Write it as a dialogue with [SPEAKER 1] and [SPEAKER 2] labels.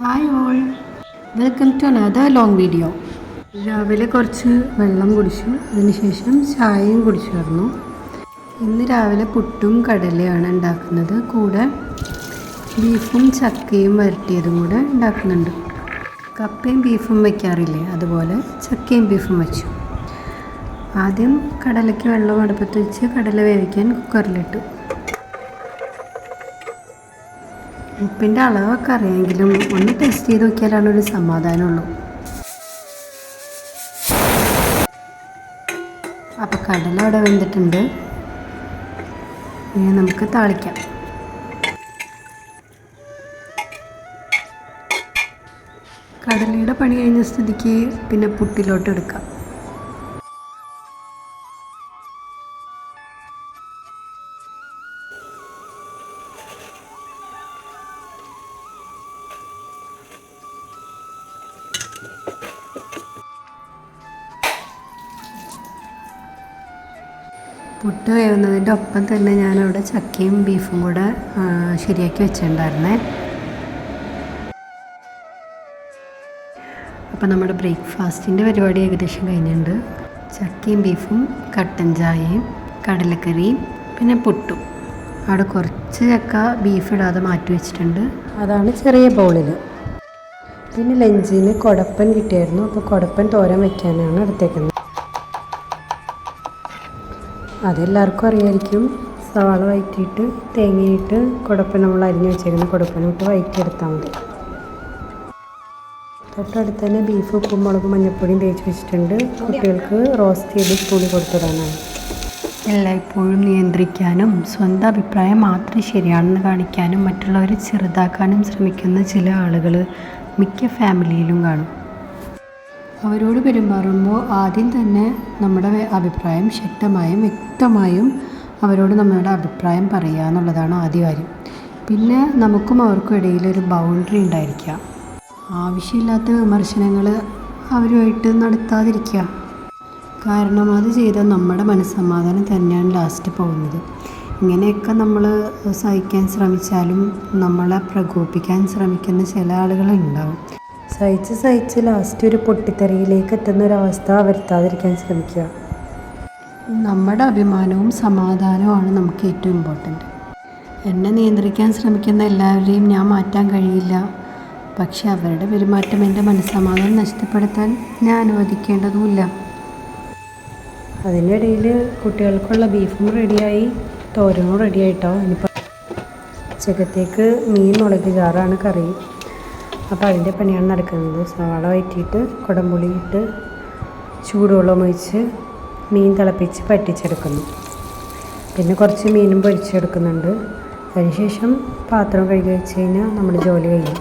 [SPEAKER 1] Hi all, welcome to another long video. രാവിലെ കുറച്ച് വെള്ളം കുടിച്ചു, അതിനുശേഷം ചായയും കുടിച്ചായിരുന്നു. ഇന്ന് രാവിലെ പുട്ടും കടലയാണ് ഉണ്ടാക്കുന്നത്. കൂടെ ബീഫും ചക്കയും വരട്ടിയതും കൂടെ ഉണ്ടാക്കുന്നുണ്ട്. കപ്പയും ബീഫും വയ്ക്കാറില്ലേ, അതുപോലെ ചക്കയും ബീഫും വെച്ചു. ആദ്യം കടലയ്ക്ക് വെള്ളം അടുപ്പത്ത് വെച്ച് കടല വേവിക്കാൻ കുക്കറിലിട്ടു. ഉപ്പിൻ്റെ അളവൊക്കെ അറിയാമെങ്കിലും ഒന്ന് ടേസ്റ്റ് ചെയ്ത് നോക്കിയാലാണ് ഒരു സമാധാനമുള്ളൂ. അപ്പോൾ കടല അവിടെ വെന്തിട്ടുണ്ട്. ഇനി നമുക്ക് താളിക്കാം. കടലയുടെ പണി കഴിഞ്ഞ സ്ഥിതിക്ക് പിന്നെ പുട്ടിലോട്ട് എടുക്കാം. പുട്ട് വേവുന്നതിൻ്റെ ഒപ്പം തന്നെ ഞാനവിടെ ചക്കയും ബീഫും കൂടെ ശരിയാക്കി വെച്ചിട്ടുണ്ടായിരുന്നേ. അപ്പോൾ നമ്മുടെ ബ്രേക്ക്ഫാസ്റ്റിൻ്റെ പരിപാടി ഏകദേശം കഴിഞ്ഞിട്ടുണ്ട്. ചക്കയും ബീഫും, കട്ടൻ ചായയും, കടലക്കറിയും, പിന്നെ പുട്ടും. അവിടെ കുറച്ച് ചക്ക ബീഫ് ഇടാതെ മാറ്റി വെച്ചിട്ടുണ്ട്, അതാണ് ചെറിയ ബൗളിൽ. പിന്നെ ലഞ്ചിന് കുടപ്പൻ കിട്ടിയായിരുന്നു, അപ്പോൾ കുടപ്പൻ തോരൻ വയ്ക്കാനാണ് എടുത്തേക്കുന്നത്. അതെല്ലാവർക്കും അറിയാമായിരിക്കും. സവാള വഴറ്റിയിട്ട് തേങ്ങയിട്ട് കുടപ്പൻ നമ്മൾ അരിഞ്ഞ് വെച്ചേക്കുന്ന കുടപ്പനിട്ട് വഴറ്റിയെടുത്താൽ മതി. തൊട്ടടുത്ത് തന്നെ ബീഫ് ഉപ്പും മുളകും മഞ്ഞൾപ്പൊടിയും തേച്ച് വെച്ചിട്ടുണ്ട്. കുട്ടികൾക്ക് റോസ്റ്റ് ചെയ്ത് സ്പൂണിൽ കൊടുത്തിടാനാണ്. എല്ലായ്പ്പോഴും നിയന്ത്രിക്കാനും സ്വന്തം അഭിപ്രായം മാത്രം ശരിയാണെന്ന് കാണിക്കാനും മറ്റുള്ളവരെ ചെറുതാക്കാനും ശ്രമിക്കുന്ന ചില ആളുകൾ മിക്ക ഫാമിലിയിലും കാണും. അവരോട് പെരുമാറുമ്പോൾ ആദ്യം തന്നെ നമ്മുടെ അഭിപ്രായം ശക്തമായും വ്യക്തമായും അവരോട് നമ്മുടെ അഭിപ്രായം പറയുക എന്നുള്ളതാണ് ആദ്യ കാര്യം. പിന്നെ നമുക്കും അവർക്കും ഇടയിലൊരു ബൗണ്ടറി ഉണ്ടായിരിക്കുക. ആവശ്യമില്ലാത്ത വിമർശനങ്ങൾ അവരുമായിട്ട് നടത്താതിരിക്കുക. കാരണം അത് ചെയ്താൽ നമ്മുടെ മനസ്സമാധാനം തന്നെയാണ് ലാസ്റ്റ് പോകുന്നത്. ഇങ്ങനെയൊക്കെ നമ്മൾ സഹിക്കാൻ ശ്രമിച്ചാലും നമ്മളെ പ്രകോപിപ്പിക്കാൻ ശ്രമിക്കുന്ന ചില ആളുകളുണ്ടാവും. സഹിച്ച് ലാസ്റ്റ് ഒരു പൊട്ടിത്തെറിയിലേക്ക് എത്തുന്ന ഒരവസ്ഥ വരുത്താതിരിക്കാൻ ശ്രമിക്കുക. നമ്മുടെ അഭിമാനവും സമാധാനവുമാണ് നമുക്ക് ഏറ്റവും ഇമ്പോർട്ടൻറ്റ്. എന്നെ നിയന്ത്രിക്കാൻ ശ്രമിക്കുന്ന എല്ലാവരെയും ഞാൻ മാറ്റാൻ കഴിയില്ല. പക്ഷെ അവരുടെ പെരുമാറ്റം എൻ്റെ മനസ്സമാധാനം നഷ്ടപ്പെടുത്താൻ ഞാൻ അനുവദിക്കേണ്ടതുമില്ല. അതിനിടയിൽ കുട്ടികൾക്കുള്ള ബീഫും റെഡിയായി, തോരനും റെഡിയായിട്ടോ. ഇനിയിപ്പോൾ ഉച്ചക്കത്തേക്ക് മീൻ മുളക് ചാറാണ് കറി. അപ്പോൾ അതിൻ്റെ പണിയാണ് നടക്കുന്നത്. സവാള വഴറ്റിയിട്ട് കുടംപുളി ഇട്ട് ചൂടുവെള്ളം ഒഴിച്ച് മീൻ തിളപ്പിച്ച് പറ്റിച്ചെടുക്കുന്നു. പിന്നെ കുറച്ച് മീനും പൊരിച്ചെടുക്കുന്നുണ്ട്. അതിനുശേഷം പാത്രം കഴുകി വെച്ച് കഴിഞ്ഞാൽ നമ്മുടെ ജോലി കഴിയും.